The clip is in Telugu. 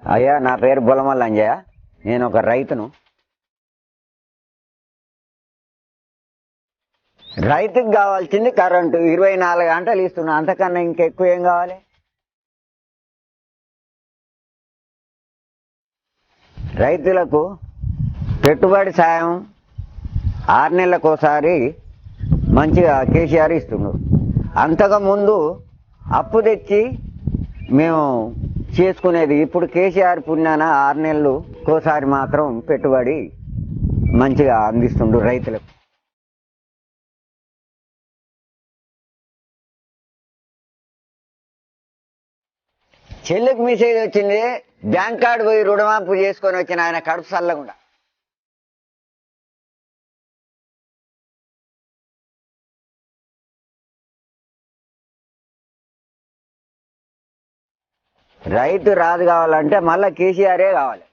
అయ్యా, నా పేరు బులమల్ల అంజయ్య. నేను ఒక రైతును. రైతుకు కావాల్సింది కరెంటు 24 గంటలు ఇస్తున్నా, అంతకన్నా ఇంకెక్కువ ఏం కావాలి? రైతులకు పెట్టుబడి సాయం 6 నెలలకోసారి మంచిగా కేసీఆర్ ఇస్తుండ్రు. అంతకుముందు అప్పు తెచ్చి మేము చేసుకునేది. ఇప్పుడు కేసీఆర్ పుణ్యాన 6 నెలలకోసారి మాత్రం పెట్టుబడి మంచిగా అందిస్తుండ్రు రైతులకు. చెల్లికి మెసేజ్ వచ్చింది, బ్యాంక్ కార్డు పోయి రుణమాఫీ చేసుకొని వచ్చిన ఆయన కడుపు చల్లకుండా. రైతు రాదు కావాలంటే మళ్ళీ కేసీఆరే కావాలి.